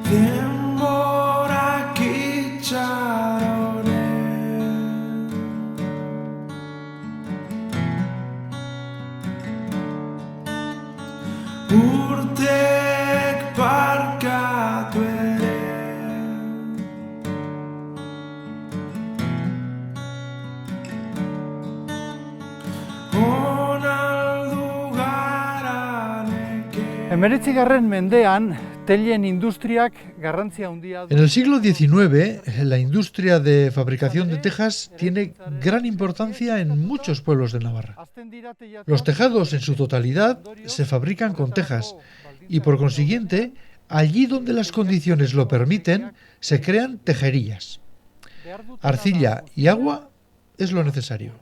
Denborak itxaronen urtek barkatu ere onaldu gara neke. 19. mendean, teilen industriak garrantzia handia du. En el siglo XIX, la industria de fabricación de tejas tiene gran importancia en muchos pueblos de Navarra. Los tejados en su totalidad se fabrican con tejas y, por consiguiente, allí donde las condiciones lo permiten, se crean tejerías. Arcilla y agua es lo necesario.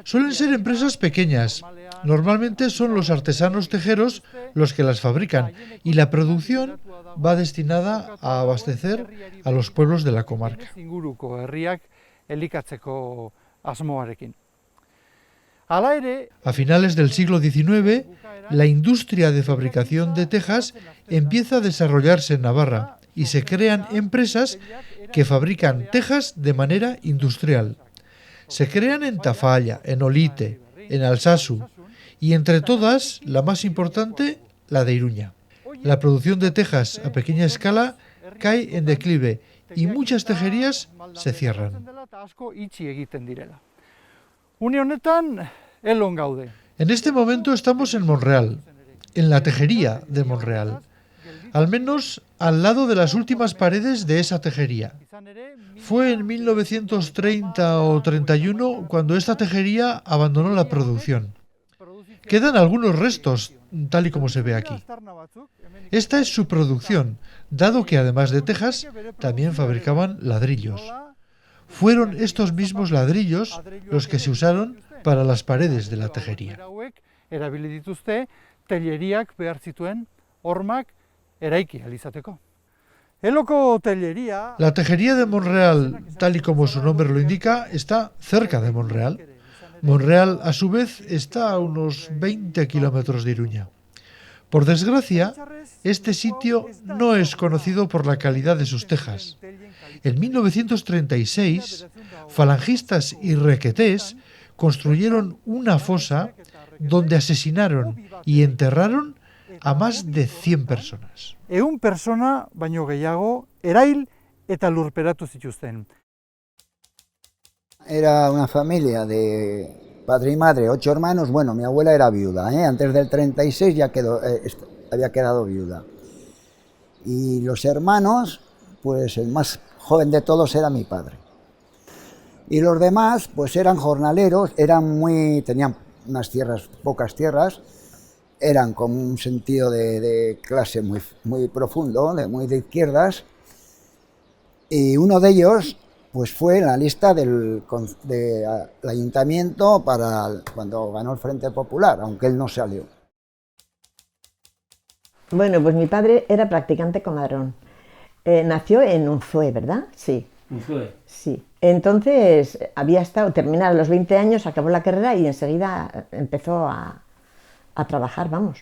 Suelen ser empresas pequeñas. Normalmente son los artesanos tejeros los que las fabrican y la producción va destinada a abastecer a los pueblos de la comarca. Inguruko herriak elikatzeko asmoarekin. A finales del siglo XIX, la industria de fabricación de tejas empieza a desarrollarse en Navarra y se crean empresas que fabrican tejas de manera industrial. Se crean en Tafalla, en Olite, en Alsasu y entre todas, la más importante, la de Iruña. La producción de tejas a pequeña escala cae en declive y muchas tejerías se cierran. En este momento estamos en Monreal, en la tejería de Monreal, al menos al lado de las últimas paredes de esa tejería. Fue en 1930 o 31 cuando esta tejería abandonó la producción. Quedan algunos restos, tal y como se ve aquí. Esta es su producción, dado que además de tejas, también fabricaban ladrillos. Fueron estos mismos ladrillos los que se usaron para las paredes de la tejería. La tejería de Monreal, tal y como su nombre lo indica, está cerca de Monreal. Monreal, a su vez, está a unos 20 kilómetros de Iruña. Por desgracia, este sitio no es conocido por la calidad de sus tejas. En 1936, falangistas y requetés construyeron una fosa donde asesinaron y enterraron a más de 100 personas. 100 persona baino gehiago erail eta lurperatu zituzten. Era una familia de padre y madre, 8 hermanos. Bueno, mi abuela era viuda, antes del 36 ya había quedado viuda. Y los hermanos, pues el más joven de todos era mi padre. Y los demás, pues eran jornaleros, tenían unas tierras, pocas tierras, eran con un sentido de clase muy profundo, muy de izquierdas, y uno de ellos pues fue en la lista del ayuntamiento para cuando ganó el Frente Popular, aunque él no salió. Bueno, pues mi padre era practicante comadrón. Nació en Unzué, ¿verdad? Sí. Unzué. Sí. Entonces terminado a los 20 años, acabó la carrera y enseguida empezó a trabajar, vamos.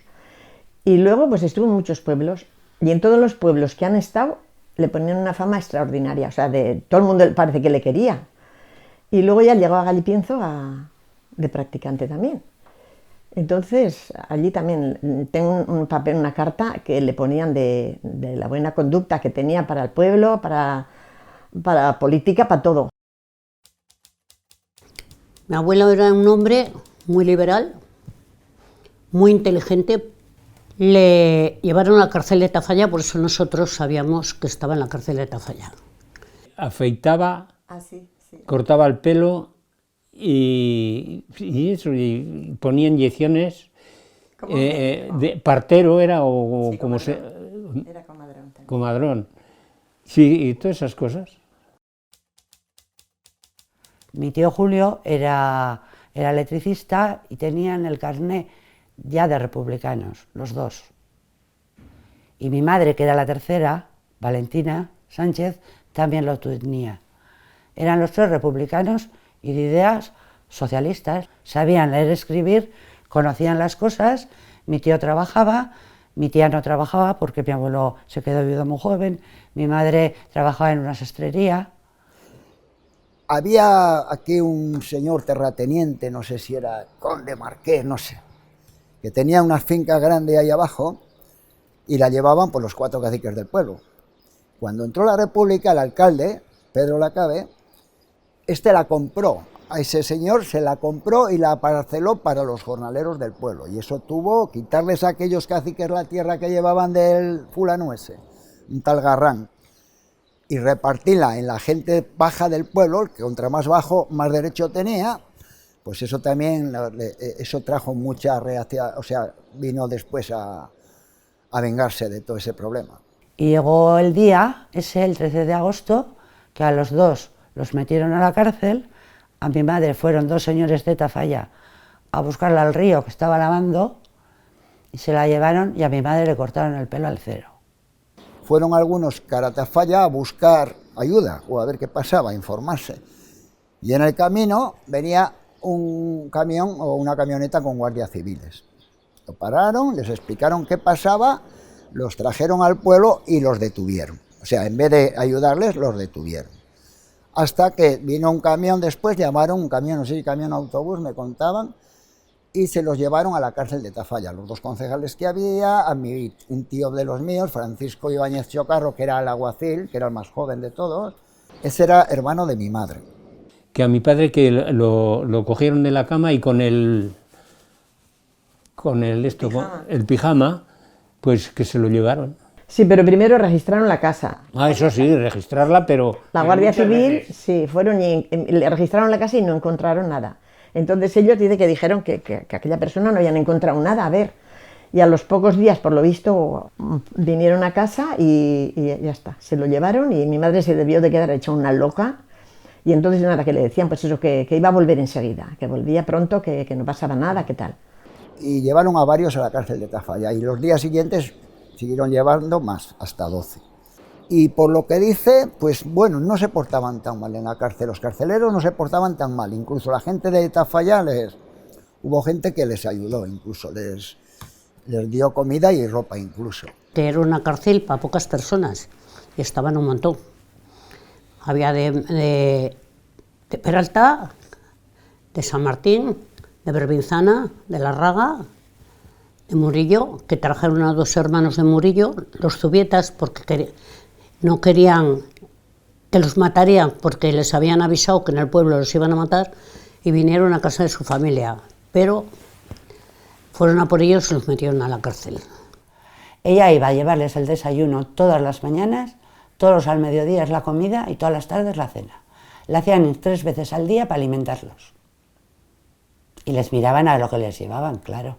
Y luego pues estuvo en muchos pueblos y en todos los pueblos que han estado le ponían una fama extraordinaria, o sea, todo el mundo parece que le quería. Y luego ya llegó a Galipienzo de practicante también. Entonces allí también tengo un papel, una carta que le ponían de la buena conducta que tenía para el pueblo, para política, para todo. Mi abuelo era un hombre muy liberal, muy inteligente. Le llevaron a la cárcel de Tafalla, por eso nosotros sabíamos que estaba en la cárcel de Tafalla. Afeitaba, sí. cortaba el pelo y ponía inyecciones. De partero era o sí, como comadrón. se... Era comadrón también. Comadrón. Sí, y todas esas cosas. Mi tío Julio era electricista y tenían el carné ya de republicanos, los dos. Y mi madre, que era la tercera, Valentina Sánchez, también lo tenía. Eran los tres republicanos y de ideas socialistas. Sabían leer y escribir, conocían las cosas. Mi tío trabajaba, mi tía no trabajaba porque mi abuelo se quedó viudo muy joven, mi madre trabajaba en una sastrería. Había aquí un señor terrateniente, no sé si era conde, marqués, no sé, que tenía una finca grande ahí abajo y la llevaban por los 4 caciques del pueblo. Cuando entró la República, el alcalde, Pedro Lacabe, la compró. A ese señor se la compró y la parceló para los jornaleros del pueblo. Y eso tuvo quitarles a aquellos caciques la tierra que llevaban del fulano ese, un tal Garrán, y repartirla en la gente baja del pueblo, que contra más bajo, más derecho tenía. Pues eso también, eso trajo mucha reacción, o sea, vino después a vengarse de todo ese problema. Y llegó el día, ese, el 13 de agosto, que a los dos los metieron a la cárcel. A mi madre fueron 2 señores de Tafalla a buscarla al río que estaba lavando y se la llevaron y a mi madre le cortaron el pelo al cero. Fueron algunos a Tafalla a buscar ayuda o a ver qué pasaba, a informarse. Y en el camino venía un camión o una camioneta con guardias civiles. Lo pararon, les explicaron qué pasaba, los trajeron al pueblo y los detuvieron. O sea, en vez de ayudarles, los detuvieron. Hasta que vino un camión después, llamaron un camión, no sé si camión o autobús, me contaban, y se los llevaron a la cárcel de Tafalla. Los 2 concejales que había, a un tío de los míos, Francisco Ibáñez Chocarro, que era el alguacil, que era el más joven de todos, ese era hermano de mi madre. Que a mi padre que lo cogieron de la cama y con el pijama, pues que se lo llevaron. Sí, pero primero registraron la casa. Ah, eso sí, registrarla, pero... La Guardia Civil, sí, fueron y le registraron la casa y no encontraron nada. Entonces ellos dicen que dijeron que aquella persona no habían encontrado nada, a ver. Y a los pocos días, por lo visto, vinieron a casa y ya está. Se lo llevaron y mi madre se debió de quedar hecha una loca. Y entonces nada, que le decían pues eso, que iba a volver enseguida, que volvía pronto, que no pasaba nada, que tal. Y llevaron a varios a la cárcel de Tafalla y los días siguientes siguieron llevando más, hasta 12. Y por lo que dice, pues bueno, no se portaban tan mal en la cárcel, los carceleros no se portaban tan mal, incluso la gente de Tafalla hubo gente que les ayudó, incluso les dio comida y ropa incluso. Era una cárcel para pocas personas y estaban un montón. Había de Peralta, de San Martín, de Berbinzana, de La Raga, de Murillo, que trajeron a 2 hermanos de Murillo, los zubietas, porque no querían que los matarían, porque les habían avisado que en el pueblo los iban a matar, y vinieron a casa de su familia, pero fueron a por ellos y los metieron a la cárcel. Ella iba a llevarles el desayuno todas las mañanas, todos al mediodía la comida y todas las tardes la cena. La hacían 3 veces al día para alimentarlos. Y les miraban a lo que les llevaban, claro.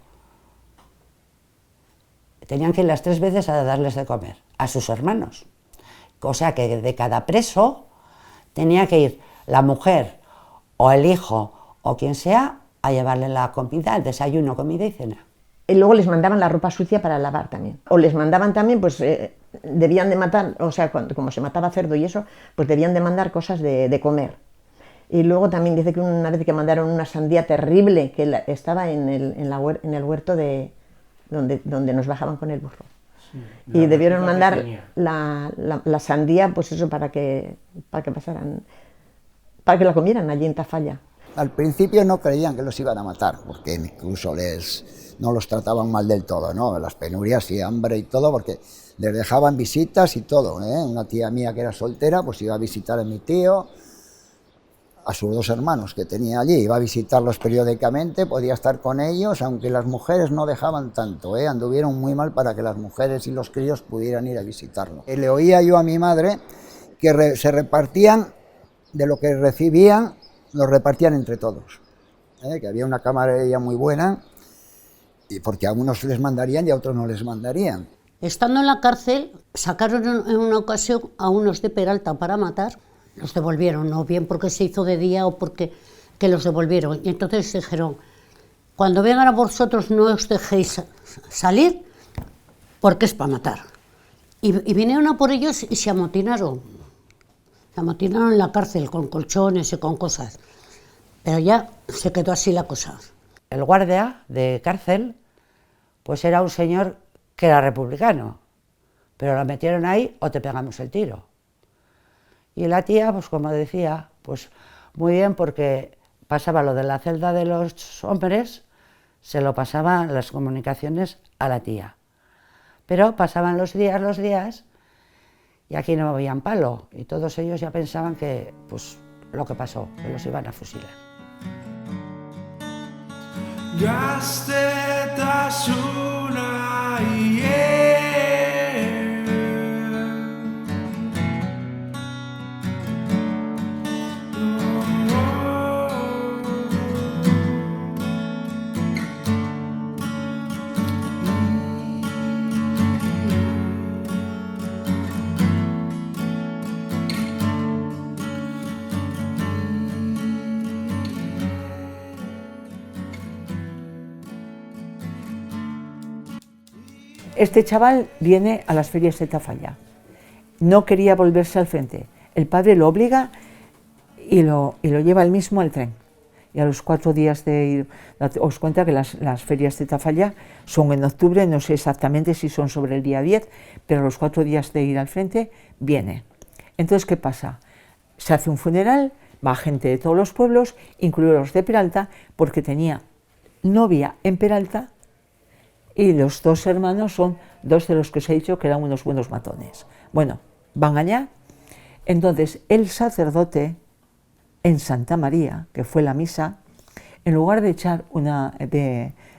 Tenían que ir las 3 veces a darles de comer, a sus hermanos. O sea que de cada preso tenía que ir la mujer o el hijo o quien sea a llevarle la comida, el desayuno, comida y cena. Y luego les mandaban la ropa sucia para lavar también. O les mandaban también, pues debían de matar, o sea, como se mataba cerdo y eso, pues debían de mandar cosas de comer. Y luego también dice que una vez que mandaron una sandía terrible que estaba en el huerto de donde nos bajaban con el burro. Sí, y debieron mandar la sandía, pues eso, para que pasaran, para que la comieran allí en Tafalla. Al principio no creían que los iban a matar, porque incluso no los trataban mal del todo, ¿no? Las penurias y hambre y todo, porque les dejaban visitas y todo, ¿eh? Una tía mía que era soltera, pues iba a visitar a mi tío, a sus 2 hermanos que tenía allí, iba a visitarlos periódicamente, podía estar con ellos, aunque las mujeres no dejaban tanto, anduvieron muy mal para que las mujeres y los críos pudieran ir a visitarlo. Le oía yo a mi madre que se repartían, de lo que recibían, lo repartían entre todos, que había una camarera muy buena, y porque a unos les mandarían y a otros no les mandarían. Estando en la cárcel, sacaron en una ocasión a unos de Peralta para matar, los devolvieron, no bien porque se hizo de día o porque que los devolvieron. Y entonces dijeron, cuando vengan a vosotros no os dejéis salir porque es para matar. Y vinieron a por ellos y se amotinaron. La amotinaron en la cárcel con colchones y con cosas. Pero ya se quedó así la cosa. El guardia de cárcel, pues era un señor que era republicano, pero lo metieron ahí o te pegamos el tiro. Y la tía, pues como decía, pues muy bien, porque pasaba lo de la celda de los hombres, se lo pasaban las comunicaciones a la tía. Pero pasaban los días, y aquí no movían palo, y todos ellos ya pensaban que, pues, lo que pasó, que los iban a fusilar. Gaztetasuna Este chaval viene a las ferias de Tafalla. No quería volverse al frente. El padre lo obliga y lo lleva él mismo al tren. Y a los 4 días de ir, os cuenta que las ferias de Tafalla son en octubre, no sé exactamente si son sobre el día 10, pero a los 4 días de ir al frente viene. Entonces, ¿qué pasa? Se hace un funeral, va gente de todos los pueblos, incluidos los de Peralta, porque tenía novia en Peralta, y los 2 hermanos son 2 de los que os he dicho que eran unos buenos matones. Bueno, van allá. Entonces, el sacerdote en Santa María, que fue la misa, en lugar de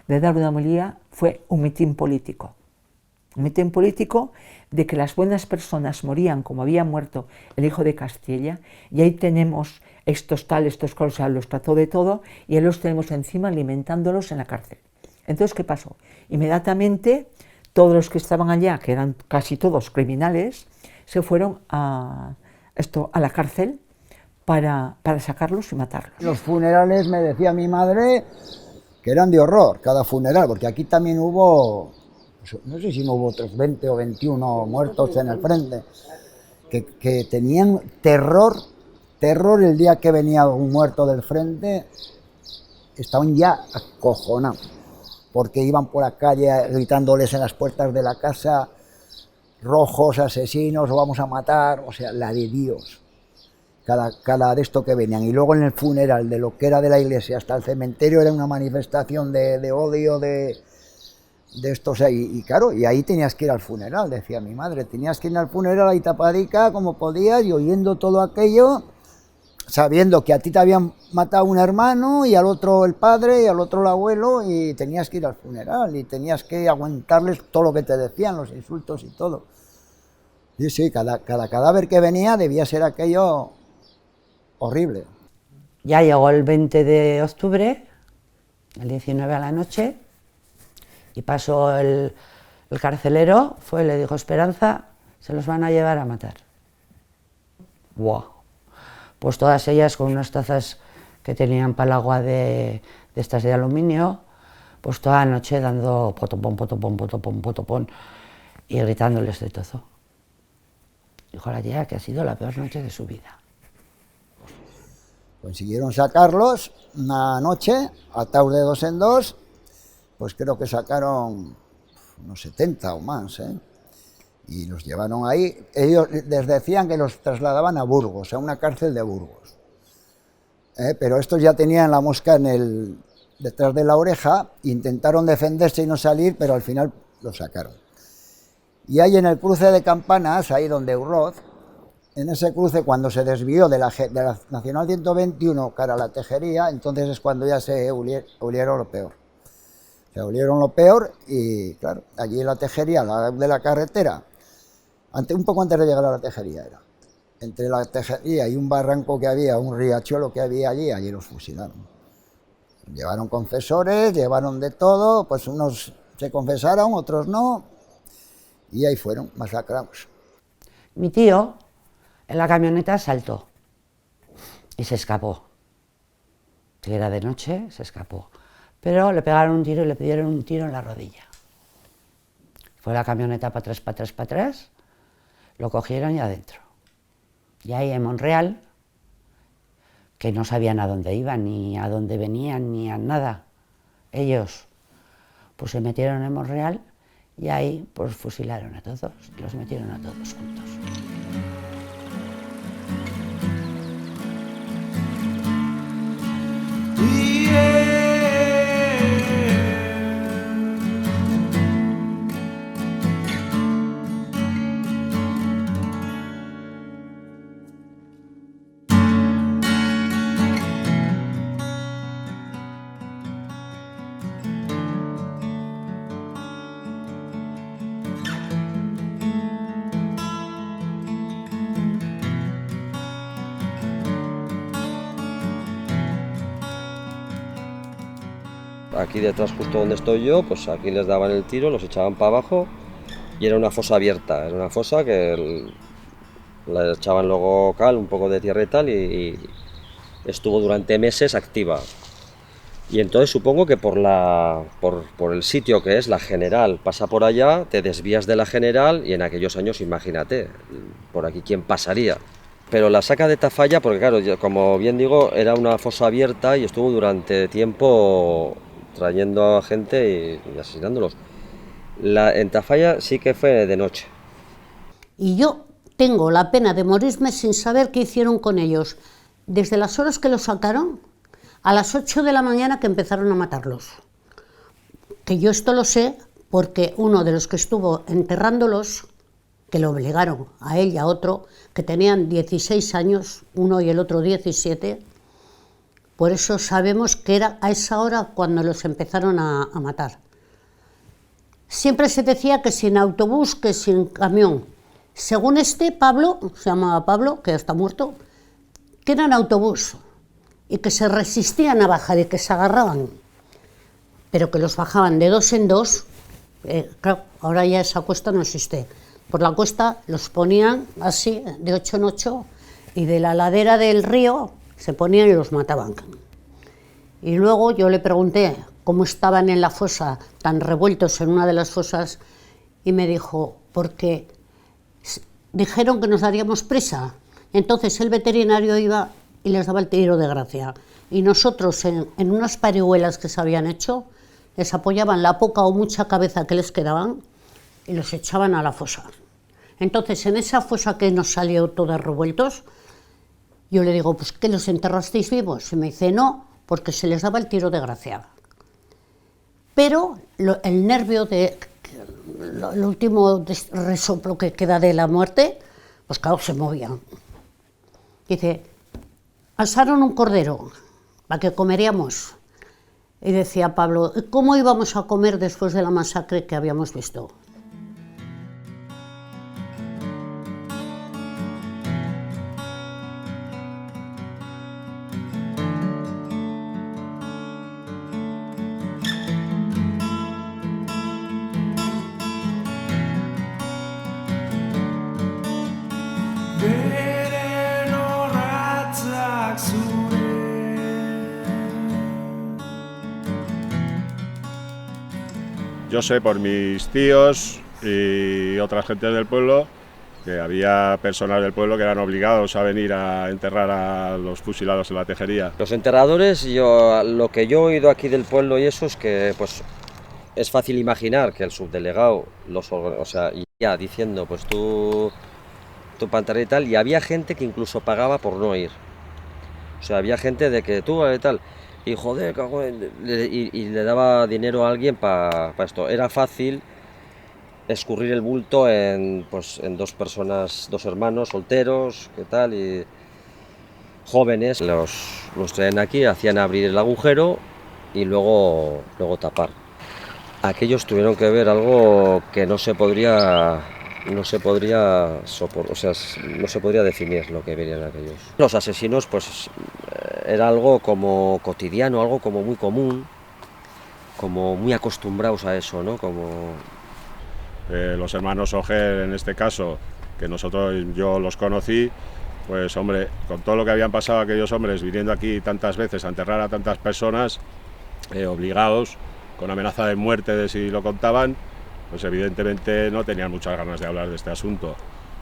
dar una homilía, fue un mitin político. Un mitin político de que las buenas personas morían como había muerto el hijo de Castilla, y ahí tenemos estos cosas, los trató de todo, y él los tenemos encima alimentándolos en la cárcel. Entonces, ¿qué pasó? Inmediatamente, todos los que estaban allá, que eran casi todos criminales, se fueron a la cárcel para sacarlos y matarlos. Los funerales, me decía mi madre, que eran de horror, cada funeral, porque aquí también hubo, no sé si no hubo otros 20 o 21 muertos en el frente, que tenían terror el día que venía un muerto del frente, estaban ya acojonados, porque iban por la calle gritándoles en las puertas de la casa, rojos, asesinos, os vamos a matar, o sea, la de Dios, cada de esto que venían. Y luego en el funeral, de lo que era de la iglesia hasta el cementerio, era una manifestación de odio, de estos ahí, y claro, y ahí tenías que ir al funeral, decía mi madre, tenías que ir al funeral ahí tapadica como podías, y oyendo todo aquello, sabiendo que a ti te habían matado un hermano, y al otro el padre, y al otro el abuelo, y tenías que ir al funeral, y tenías que aguantarles todo lo que te decían, los insultos y todo. Y sí, cada cadáver que venía debía ser aquello horrible. Ya llegó el 20 de octubre, el 19 a la noche, y pasó el carcelero, le dijo, Esperanza, se los van a llevar a matar. ¡Wow! Pues todas ellas con unas tazas que tenían para el agua de estas de aluminio, pues toda la noche dando potopón, potopón, potopón, potopón, y gritándoles de todo. Dijo la tía que ha sido la peor noche de su vida. Consiguieron sacarlos una noche, atados de 2 en 2, pues creo que sacaron unos 70 o más, y los llevaron ahí. Ellos les decían que los trasladaban a Burgos, a una cárcel de Burgos, pero estos ya tenían la mosca detrás de la oreja, intentaron defenderse y no salir, pero al final los sacaron. Y ahí en el cruce de Campanas, ahí donde Urroz, en ese cruce, cuando se desvió de la Nacional 121 cara a la Tejería, entonces es cuando ya se olieron lo peor. Se olieron lo peor y, claro, allí en la Tejería, de la carretera, un poco antes de llegar a la Tejería era. Entre la Tejería y un barranco que había, un riachuelo que había allí los fusilaron. Llevaron confesores, llevaron de todo, pues unos se confesaron, otros no, y ahí fueron masacrados. Mi tío en la camioneta saltó y se escapó. Si era de noche, se escapó. Pero le pegaron un tiro y le dieron un tiro en la rodilla. Fue la camioneta para atrás, lo cogieron y adentro. Y ahí en Monreal, que no sabían a dónde iban, ni a dónde venían, ni a nada, ellos pues se metieron en Monreal y ahí pues fusilaron a todos, los metieron a todos juntos. Aquí detrás, justo donde estoy yo, pues aquí les daban el tiro, los echaban para abajo y era una fosa abierta, era una fosa que la echaban luego cal, un poco de tierra y tal, y estuvo durante meses activa. Y entonces supongo que por el sitio que es la General, pasa por allá, te desvías de la General y en aquellos años, imagínate, por aquí quién pasaría. Pero la saca de Tafalla, porque claro, como bien digo, era una fosa abierta y estuvo durante tiempo trayendo a gente y asesinándolos. En Tafalla sí que fue de noche. Y yo tengo la pena de morirme sin saber qué hicieron con ellos, desde las horas que los sacaron a las 8 de la mañana que empezaron a matarlos. Que yo esto lo sé porque uno de los que estuvo enterrándolos, que lo obligaron a él y a otro, que tenían 16 años, uno y el otro 17, por eso sabemos que era a esa hora cuando los empezaron a matar. Siempre se decía que sin autobús, que sin camión. Según Pablo, se llamaba Pablo, que ya está muerto, que era en autobús y que se resistían a bajar y que se agarraban, pero que los bajaban de dos en dos. Claro, ahora ya esa cuesta no existe. Por la cuesta los ponían así, de 8 en 8, y de la ladera del río se ponían y los mataban. Y luego yo le pregunté cómo estaban en la fosa, tan revueltos en una de las fosas, y me dijo, porque dijeron que nos daríamos prisa. Entonces el veterinario iba y les daba el tiro de gracia. Y nosotros, en unas parihuelas que se habían hecho, les apoyaban la poca o mucha cabeza que les quedaban y los echaban a la fosa. Entonces, en esa fosa que nos salió todos revueltos, yo le digo, pues ¿qué, los enterrasteis vivos? Y me dice, no, porque se les daba el tiro de gracia. Pero el nervio el último resoplo que queda de la muerte, pues claro, se movía. Dice, asaron un cordero para que comeríamos. Y decía Pablo, ¿cómo íbamos a comer después de la masacre que habíamos visto? Yo sé por mis tíos y otras gentes del pueblo que había personas del pueblo que eran obligados a venir a enterrar a los fusilados en la Tejería. Los enterradores, lo que yo he oído aquí del pueblo y eso es que pues es fácil imaginar que el subdelegado iba diciendo pues tu pantalla y tal, y había gente que incluso pagaba por no ir. O sea, había gente de que tú tal, y joder, y le daba dinero a alguien para esto. Era fácil escurrir el bulto en dos personas, dos hermanos solteros, ¿qué tal? Y jóvenes, los traían aquí, hacían abrir el agujero y luego tapar. Aquellos tuvieron que ver algo que no se podría definir lo que verían aquellos. Los asesinos, pues era algo como cotidiano, algo como muy común, como muy acostumbrados a eso, ¿no? Los hermanos Oger, en este caso, que yo los conocí, pues hombre, con todo lo que habían pasado aquellos hombres viniendo aquí tantas veces a enterrar a tantas personas, obligados, con amenaza de muerte de si lo contaban, pues evidentemente no tenían muchas ganas de hablar de este asunto.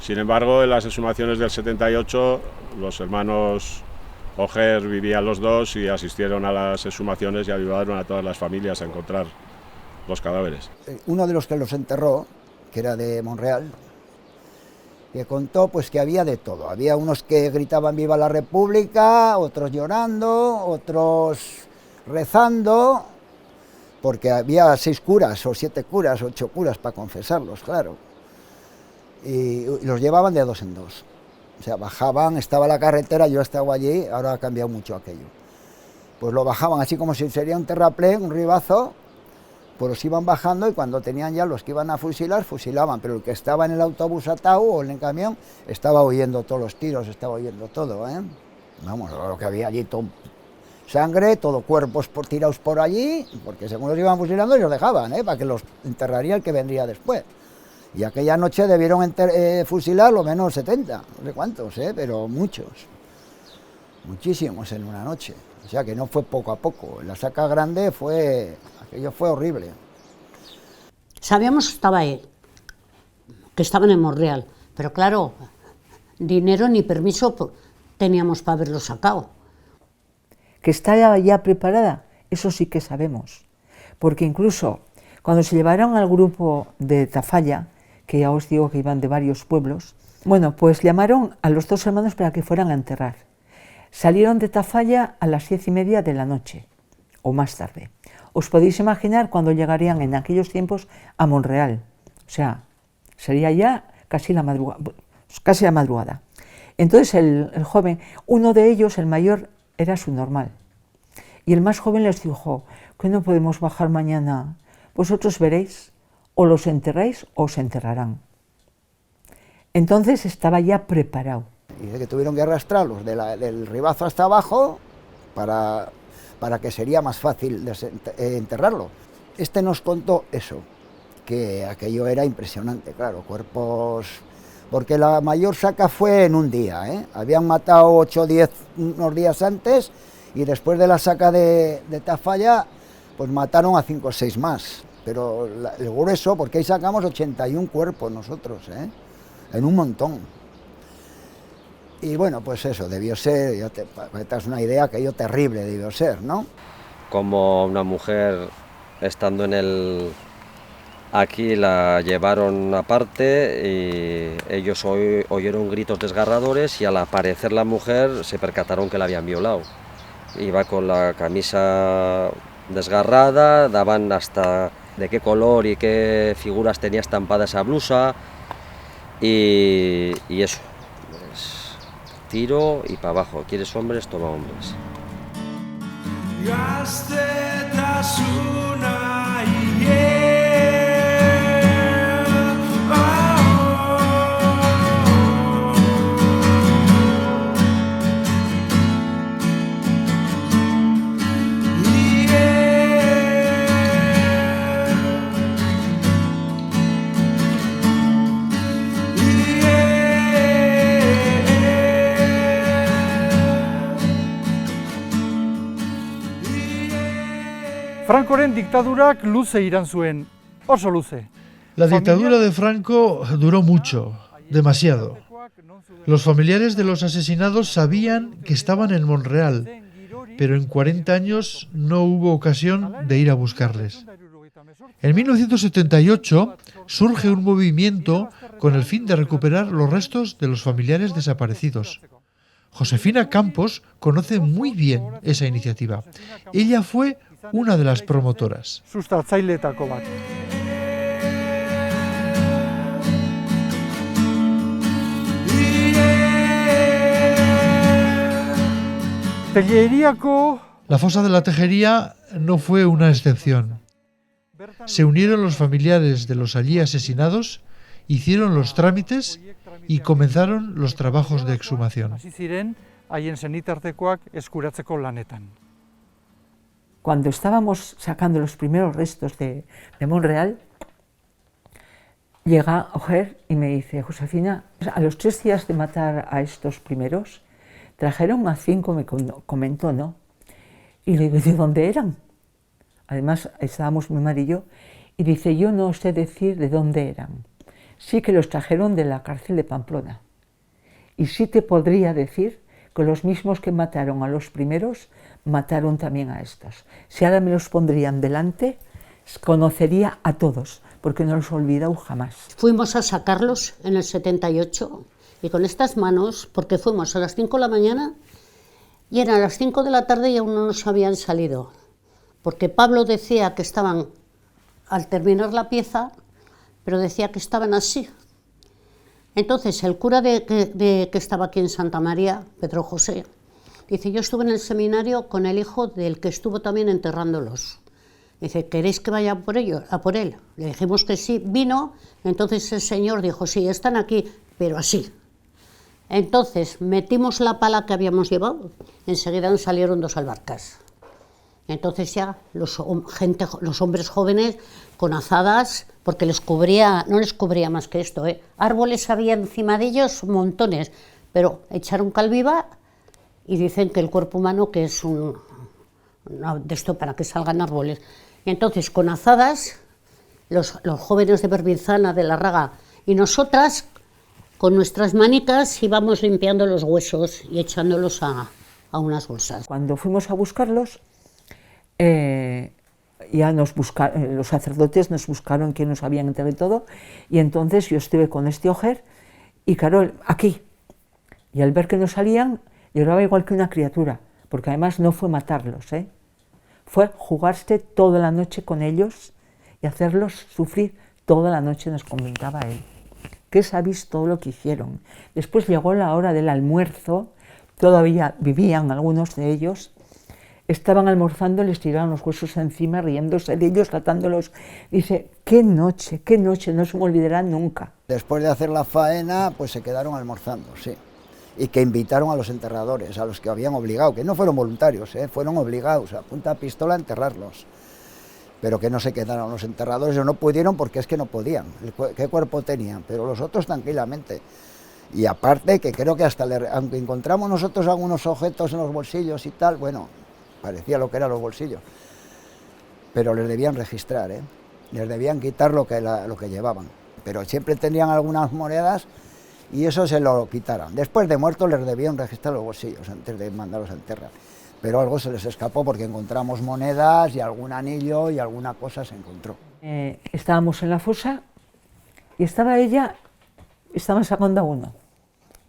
Sin embargo, en las exhumaciones del 78, los hermanos Ojer vivían los dos y asistieron a las exhumaciones y ayudaron a todas las familias a encontrar los cadáveres. Uno de los que los enterró, que era de Monreal, que contó pues que había de todo. Había unos que gritaban viva la República, otros llorando, otros rezando, porque había 6 curas o 7 curas, 8 curas para confesarlos, claro. Y los llevaban de 2 en 2. O sea, bajaban, estaba la carretera, yo estaba allí, ahora ha cambiado mucho aquello. Pues lo bajaban así como si sería un terraplén, un ribazo, pues los iban bajando y cuando tenían ya los que iban a fusilar, fusilaban, pero el que estaba en el autobús atado o en el camión estaba oyendo todos los tiros, estaba oyendo todo, ¿eh? Vamos, lo que había allí, todo sangre, todo cuerpos tirados por allí, porque según los iban fusilando los dejaban, para que los enterraría el que vendría después. Y aquella noche debieron fusilar lo menos 70, no sé cuántos, pero muchos, muchísimos en una noche. O sea que no fue poco a poco, la saca grande aquello fue horrible. Sabíamos que estaba ahí, que estaban en Monreal, pero claro, dinero ni permiso teníamos para haberlo sacado. Que estaba ya preparada, eso sí que sabemos, porque incluso cuando se llevaron al grupo de Tafalla, que ya os digo que iban de varios pueblos, bueno, pues llamaron a los 2 hermanos para que fueran a enterrar. Salieron de Tafalla a las 10:30 de la noche, o más tarde. Os podéis imaginar cuando llegarían en aquellos tiempos a Monreal. O sea, sería ya casi la madrugada. Entonces el joven, uno de ellos, el mayor, era subnormal. Y el más joven les dijo, que no podemos bajar mañana, vosotros veréis, o los enterráis o os enterrarán. Entonces estaba ya preparado. Y que tuvieron que arrastrarlos del ribazo hasta abajo para que sería más fácil enterrarlo. Este nos contó eso, que aquello era impresionante, claro, cuerpos... Porque la mayor saca fue en un día, Habían matado 8 o 10 unos días antes y después de la saca de Tafalla, pues mataron a 5 o 6 más. Pero el grueso, porque ahí sacamos 81 cuerpos nosotros, en un montón. Y bueno, pues eso, debió ser, te das una idea, aquello terrible debió ser, ¿no? Como una mujer estando aquí la llevaron aparte y ellos oyeron gritos desgarradores y al aparecer la mujer se percataron que la habían violado. Iba con la camisa desgarrada, daban hasta de qué color y qué figuras tenía estampada esa blusa y eso, pues, tiro y para abajo, ¿quieres hombres? Toma hombres. Francoren diktadurak luze iran zuen, oso luze. La dictadura de Franco duró mucho, demasiado. Los familiares de los asesinados sabían que estaban en Monreal, pero en 40 años no hubo ocasión de ir a buscarles. En 1978 surge un movimiento con el fin de recuperar los restos de los familiares desaparecidos. Josefina Campos conoce muy bien esa iniciativa. Ella fue una de las promotoras. Sustatzaileetako bat. Telleriako... La fosa de la Tejería no fue una excepción. Se unieron los familiares de los allí asesinados, hicieron los trámites y comenzaron los trabajos de exhumación. Hasi ziren haien senitartekoak eskuratzeko lanetan. Cuando estábamos sacando los primeros restos de Monreal, llega Ojer y me dice, Josefina, a los 3 días de matar a estos primeros, trajeron a 5, me comentó, ¿no? Y le digo, ¿de dónde eran? Además, estábamos mi marido y yo, y dice, yo no sé decir de dónde eran, sí que los trajeron de la cárcel de Pamplona. Y sí te podría decir que los mismos que mataron a los primeros, mataron también a estos. Si ahora me los pondrían delante, conocería a todos, porque no los he olvidado jamás. Fuimos a sacarlos en el 78 y con estas manos, porque fuimos a las 5 de la mañana y eran las 5 de la tarde y aún no nos habían salido, porque Pablo decía que estaban al terminar la pieza, pero decía que estaban así. Entonces el cura que estaba aquí en Santa María, Pedro José, dice, yo estuve en el seminario con el hijo del que estuvo también enterrándolos. Dice, ¿queréis que vaya a por él? Le dijimos que sí, vino, entonces el señor dijo, sí, están aquí, pero así. Entonces metimos la pala que habíamos llevado, enseguida nos salieron 2 albarcas. Entonces ya los hombres jóvenes con azadas, porque no les cubría más que esto, árboles había encima de ellos montones, pero echaron cal viva y dicen que el cuerpo humano que es de esto para que salgan árboles. Y entonces con azadas, los jóvenes de Berbinzana, de la Raga y nosotras, con nuestras manicas íbamos limpiando los huesos y echándolos a unas bolsas. Cuando fuimos a buscarlos, ya los sacerdotes nos buscaron quién nos habían enterrado y todo, y entonces yo estuve con este ojer y Carol aquí, y al ver que no salían lloraba igual que una criatura, porque además no fue matarlos, fue jugarse toda la noche con ellos y hacerlos sufrir toda la noche, nos comentaba él. ¿Qué sabéis todo lo que hicieron? Después llegó la hora del almuerzo, todavía vivían algunos de ellos, estaban almorzando, les tiraron los huesos encima, riéndose de ellos, tratándolos. Dice, qué noche, no se me olvidará nunca. Después de hacer la faena, pues se quedaron almorzando, sí. Y que invitaron a los enterradores, a los que habían obligado, que no fueron voluntarios, fueron obligados a punta de pistola a enterrarlos. Pero que no se quedaron los enterradores, no pudieron porque es que no podían. ¿Qué cuerpo tenían? Pero los otros tranquilamente. Y aparte que creo que hasta, aunque encontramos nosotros algunos objetos en los bolsillos y tal, bueno, parecía lo que eran los bolsillos, pero les debían registrar, les debían quitar lo que llevaban, pero siempre tenían algunas monedas y eso se lo quitaron. Después de muertos les debían registrar los bolsillos antes de mandarlos a enterrar, pero algo se les escapó porque encontramos monedas y algún anillo y alguna cosa se encontró. Estábamos en la fosa y estaban sacando a uno.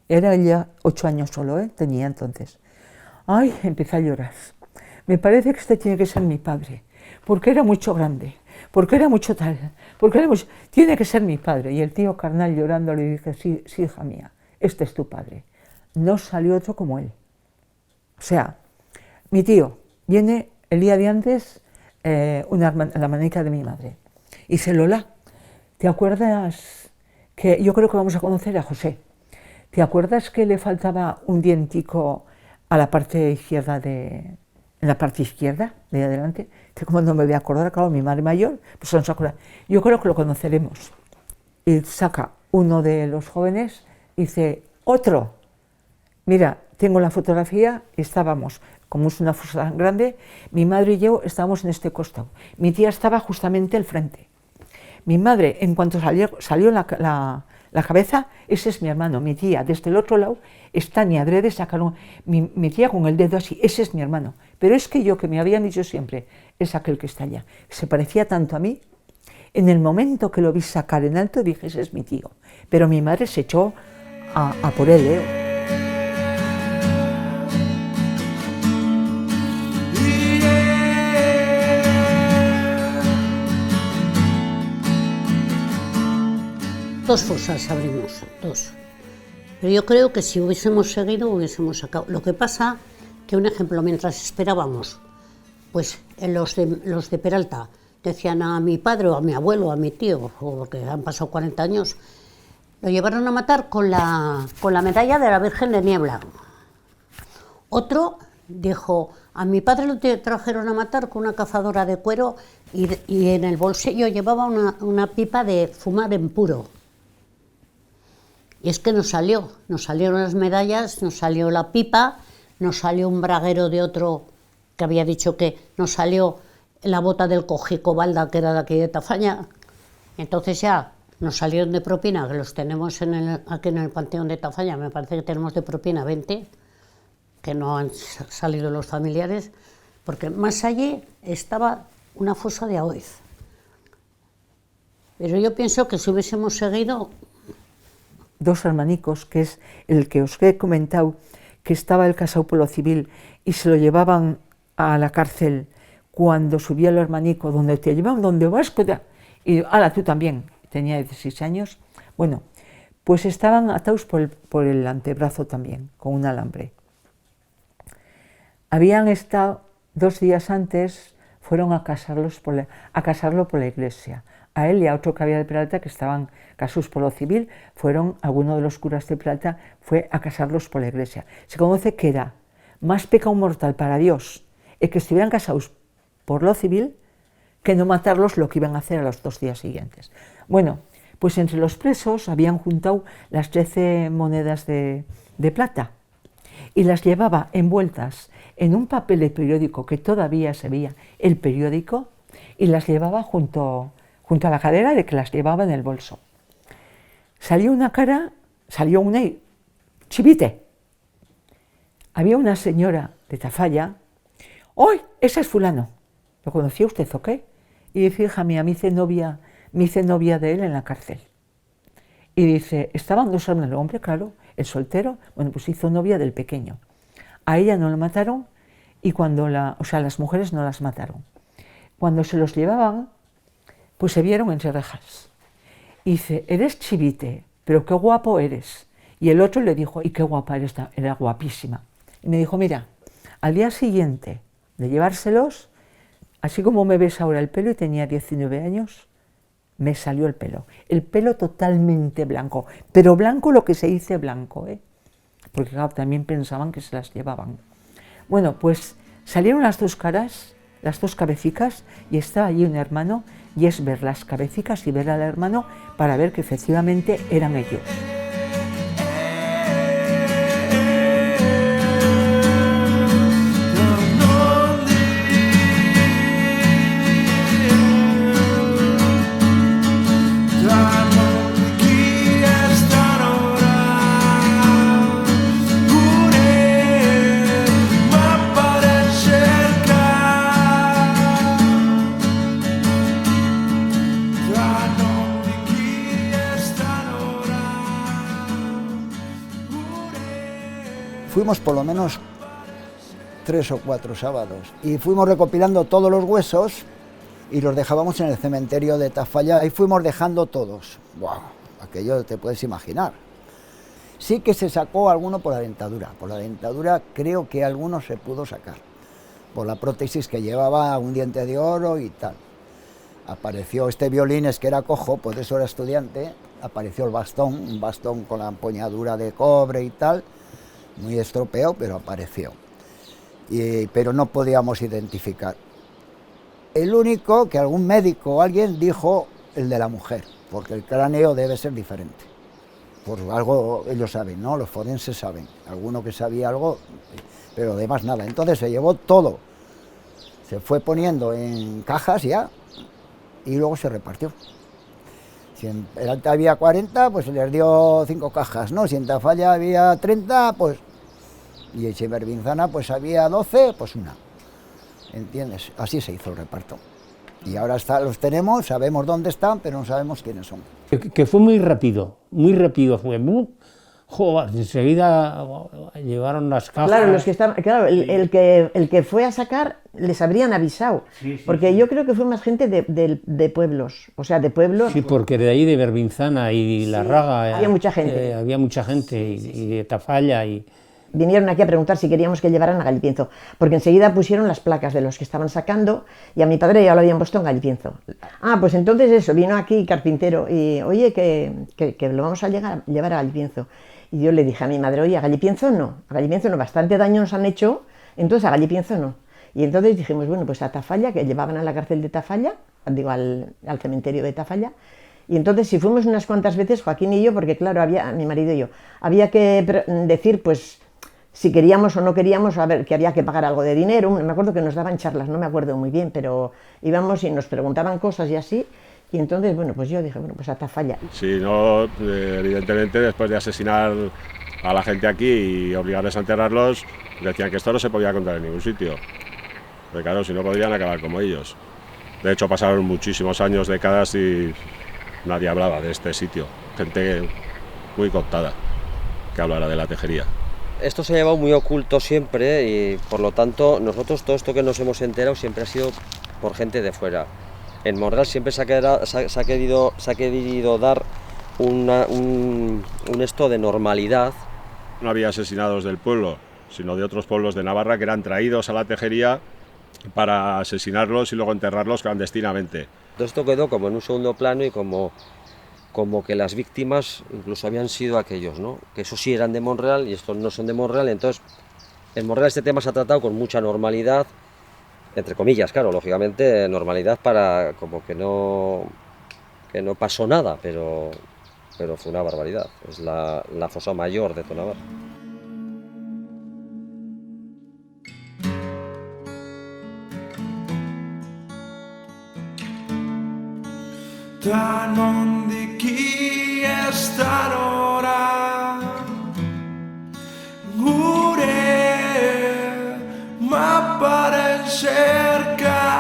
Era ella 8 años solo, tenía entonces. Ay, empecé a llorar. Me parece que este tiene que ser mi padre, porque era mucho grande, porque era mucho tal, tiene que ser mi padre. Y el tío carnal llorando le dije, sí, hija mía, este es tu padre. No salió otro como él. O sea, mi tío viene el día de antes, la hermanica de mi madre, y dice, Lola, ¿te acuerdas que yo creo que vamos a conocer a José? ¿Te acuerdas que le faltaba un dientico a la parte izquierda en la parte izquierda, de adelante? Que como no me voy a acordar, claro, mi madre mayor, pues no se acuerda. Yo creo que lo conoceremos. Y saca uno de los jóvenes y dice, otro. Mira, tengo la fotografía y estábamos, como es una fosa tan grande, mi madre y yo estábamos en este costado. Mi tía estaba justamente al frente. Mi madre, en cuanto salió la cabeza, ese es mi hermano. Mi tía, desde el otro lado, está ni adrede, sacaron mi tía con el dedo así, ese es mi hermano. Pero es que yo, que me habían dicho siempre, es aquel que está allá. Se parecía tanto a mí. En el momento que lo vi sacar en alto, dije, ese es mi tío. Pero mi madre se echó a por él, Dos fosas abrimos, 2. Pero yo creo que si hubiésemos seguido, hubiésemos sacado. Lo que pasa que, un ejemplo, mientras esperábamos, pues los de Peralta decían a mi padre o a mi abuelo o a mi tío, porque han pasado 40 años, lo llevaron a matar con la medalla de la Virgen de Niebla. Otro dijo, a mi padre lo trajeron a matar con una cazadora de cuero y en el bolsillo llevaba una pipa de fumar en puro. Y es que nos salieron las medallas, nos salió la pipa, nos salió un braguero de otro que había dicho que nos salió la bota del Cojico Balda, que era de aquí de Tafaña. Entonces ya nos salieron de propina, que los tenemos aquí en el Panteón de Tafalla, me parece que tenemos de propina 20, que no han salido los familiares, porque más allí estaba una fosa de Aoiz. Pero yo pienso que si hubiésemos seguido... Dos hermanicos, que es el que os he comentado, que estaba el casado por lo civil y se lo llevaban a la cárcel cuando subía el hermanico, donde te llevaban, donde vas, y ala, tú también, tenía 16 años, bueno, pues estaban atados por el antebrazo también, con un alambre. Habían estado 2 días antes, fueron a casarlo por la iglesia. A él y a otro que había de Peralta, que estaban casados por lo civil, fueron, alguno de los curas de Peralta fue a casarlos por la iglesia. Se conoce que era más pecado mortal para Dios el que estuvieran casados por lo civil que no matarlos, lo que iban a hacer a los 2 días siguientes. Bueno, pues entre los presos habían juntado las 13 monedas de plata y las llevaba envueltas en un papel de periódico, que todavía se veía el periódico, y las llevaba junto a la cadera, de que las llevaba en el bolso. Salió una chivite. Había una señora de Tafalla. ¡Ay, ese es fulano! ¿Lo conocía usted o qué? Y dice, hija mía, me hice novia de él en la cárcel. Y dice, estaban 2 hermanos, el hombre, claro, el soltero, bueno, pues hizo novia del pequeño. A ella no la mataron, y las mujeres no las mataron. Cuando se los llevaban, pues se vieron entre rejas. Y dice, eres chivite, pero qué guapo eres. Y el otro le dijo, y qué guapa eres, era guapísima. Y me dijo, mira, al día siguiente de llevárselos, así como me ves ahora el pelo, y tenía 19 años, me salió el pelo totalmente blanco, pero blanco lo que se dice blanco, porque claro, también pensaban que se las llevaban. Bueno, pues salieron las 2 caras, las 2 cabecicas, y estaba allí un hermano, y es ver las cabecicas y ver al hermano para ver que efectivamente eran ellos. Fuimos por lo menos 3 o 4 sábados y fuimos recopilando todos los huesos y los dejábamos en el cementerio de Tafalla. Ahí fuimos dejando todos. ¡Wow! Aquello te puedes imaginar. Sí que se sacó alguno por la dentadura. Por la dentadura creo que alguno se pudo sacar. Por la prótesis que llevaba, un diente de oro y tal. Apareció este violín, que era cojo, por eso era estudiante. Apareció el bastón, un bastón con la empuñadura de cobre y tal. Muy estropeado, pero apareció. Pero no podíamos identificar. El único que algún médico o alguien dijo el de la mujer, porque el cráneo debe ser diferente. Por algo ellos saben, ¿no? Los forenses saben. Alguno que sabía algo, pero además nada. Entonces se llevó todo. Se fue poniendo en cajas ya y luego se repartió. Si en Peralta había 40, pues se les dio 5 cajas, ¿no? Si en Tafalla había 30, pues... Y en Berbinzana, pues había 12, pues una. ¿Entiendes? Así se hizo el reparto. Y ahora los tenemos, sabemos dónde están, pero no sabemos quiénes son. Que fue muy rápido fue. Joder, enseguida llevaron las cajas. Claro, los que estaban, claro, el que fue a sacar les habrían avisado, porque yo creo que fue más gente de pueblos, o sea, de pueblos. Sí, porque de ahí de Berbinzana y La Raga había mucha gente. Había mucha gente y de Tafalla y... Vinieron aquí a preguntar si queríamos que llevaran a Gallipienzo, porque enseguida pusieron las placas de los que estaban sacando y a mi padre ya lo habían puesto en Gallipienzo. Ah, pues entonces eso, vino aquí carpintero y oye, que lo vamos a llevar a Gallipienzo. Y yo le dije a mi madre, oye, a Gallipienzo no, bastante daño nos han hecho, entonces a Gallipienzo no. Y entonces dijimos, bueno, pues a Tafalla, que llevaban a la cárcel de Tafalla, digo, al cementerio de Tafalla. Y entonces si fuimos unas cuantas veces, Joaquín y yo, porque claro, mi marido y yo, había que decir, pues, si queríamos o no queríamos, a ver, que había que pagar algo de dinero. Me acuerdo que nos daban charlas, no me acuerdo muy bien, pero íbamos y nos preguntaban cosas y así, Y entonces, bueno, pues yo dije, bueno, pues a Tafalla. Si no, evidentemente, después de asesinar a la gente aquí y obligarles a enterrarlos, decían que esto no se podía contar en ningún sitio. Porque claro, si no podrían acabar como ellos. De hecho, pasaron muchísimos años, décadas y nadie hablaba de este sitio. Gente muy contada que hablara de la tejería. Esto se ha llevado muy oculto siempre y por lo tanto nosotros todo esto que nos hemos enterado siempre ha sido por gente de fuera. En Monreal siempre se ha querido dar un esto de normalidad. No había asesinados del pueblo, sino de otros pueblos de Navarra que eran traídos a la tejería para asesinarlos y luego enterrarlos clandestinamente. Todo esto quedó como en un segundo plano y como que las víctimas incluso habían sido aquellos, ¿no? Que esos sí eran de Monreal y estos no son de Monreal. Entonces, en Monreal este tema se ha tratado con mucha normalidad, entre comillas, claro, lógicamente normalidad para como que no pasó nada, pero fue una barbaridad. Es la fosa mayor de Tonavar. Da non di chi è starora Gure ma pare cerca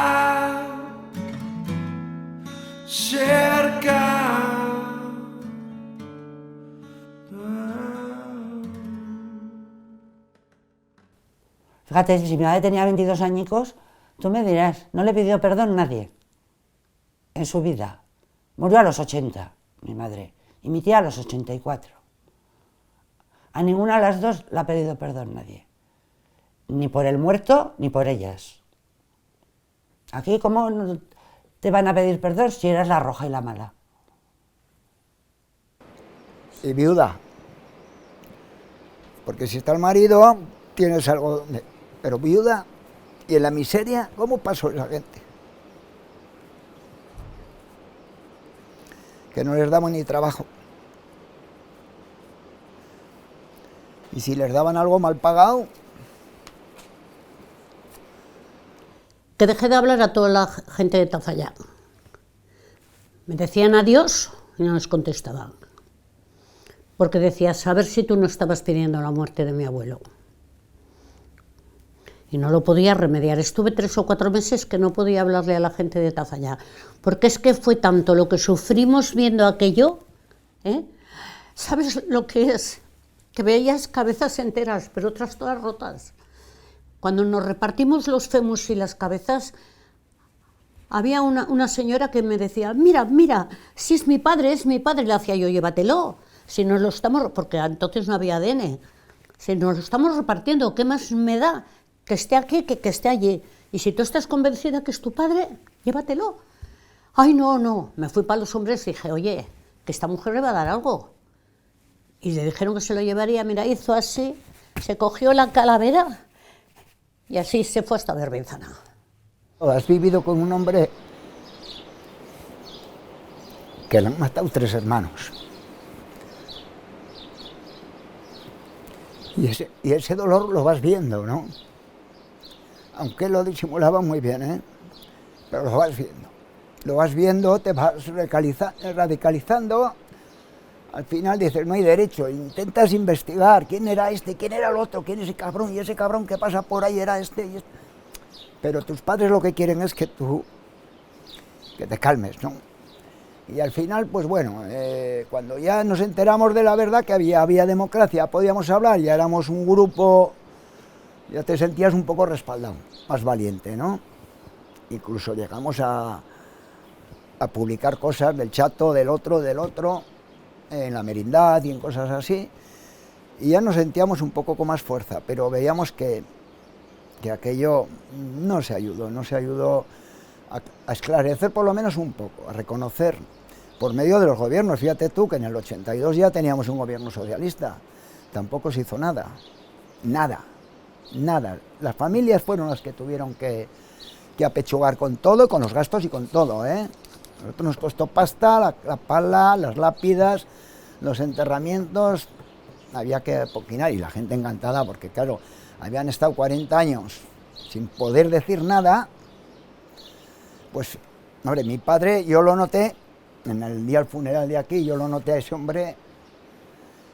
Fíjate, si mi madre tenía 22 añicos, tú me dirás, no le pidió perdón a nadie en su vida. Murió a los 80, mi madre, y mi tía a los 84. A ninguna de las dos le ha pedido perdón nadie. Ni por el muerto, ni por ellas. Aquí, ¿cómo no te van a pedir perdón si eras la roja y la mala? Y viuda. Porque si está el marido, tienes algo donde... Pero viuda, y en la miseria, ¿cómo pasó esa gente? Que no les damos ni trabajo. Y si les daban algo mal pagado... Que dejé de hablar a toda la gente de Tafalla. Me decían adiós y no les contestaba. Porque decías, a ver si tú no estabas pidiendo la muerte de mi abuelo. Y no lo podía remediar. Estuve 3 o 4 meses que no podía hablarle a la gente de Tafalla. Porque es que fue tanto lo que sufrimos viendo aquello, ¿eh? ¿Sabes lo que es? Que veías cabezas enteras, pero otras todas rotas. Cuando nos repartimos los fémus y las cabezas, había una señora que me decía, mira, si es mi padre, le hacía yo, llévatelo. Si nos lo estamos, porque entonces no había ADN, si nos lo estamos repartiendo, ¿qué más me da? Que esté aquí, que esté allí. Y si tú estás convencida que es tu padre, llévatelo. Ay, no, me fui para los hombres y dije, oye, que esta mujer le va a dar algo. Y le dijeron que se lo llevaría, mira, hizo así, se cogió la calavera y así se fue hasta Berbinzana. Has vivido con un hombre que le han matado 3 hermanos. Y ese dolor lo vas viendo, ¿no? Aunque lo disimulaba muy bien, ¿eh? Pero lo vas viendo. Lo vas viendo, te vas radicalizando. Al final dices, no hay derecho. Intentas investigar quién era este, quién era el otro, quién es ese cabrón, y ese cabrón que pasa por ahí era este y este. Pero tus padres lo que quieren es que te calmes, ¿no? Y al final, pues bueno, cuando ya nos enteramos de la verdad, que había democracia, podíamos hablar, ya éramos un grupo, ya te sentías un poco respaldado, más valiente, ¿no? Incluso llegamos a publicar cosas del chato, del otro, en la merindad y en cosas así, y ya nos sentíamos un poco con más fuerza, pero veíamos que aquello no se ayudó a esclarecer por lo menos un poco, a reconocer por medio de los gobiernos. Fíjate tú que en el 82 ya teníamos un gobierno socialista, tampoco se hizo nada. Las familias fueron las que tuvieron que apechugar con todo, con los gastos y con todo, ¿eh? A nosotros nos costó pasta, la pala, las lápidas, los enterramientos, había que poquinar y la gente encantada porque claro, habían estado 40 años sin poder decir nada, pues Hombre, mi padre, yo lo noté, en el día del funeral de aquí, yo lo noté a ese hombre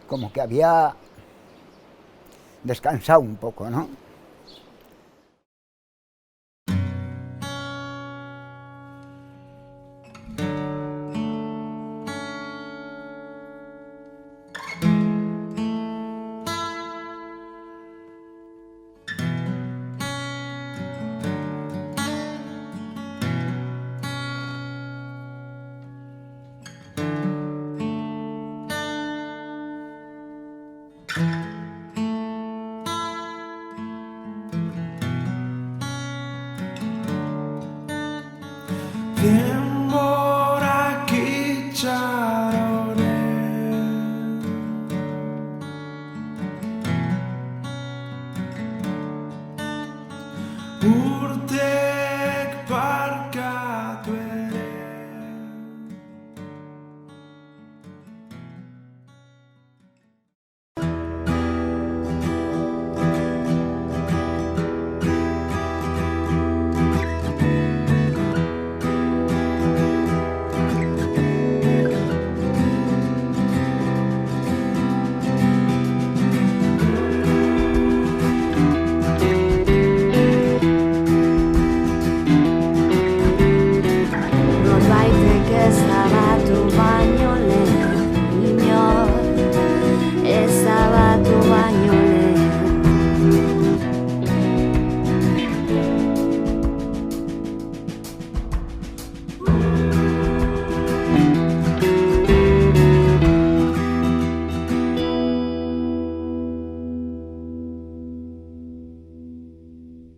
como que había descansado un poco, ¿no?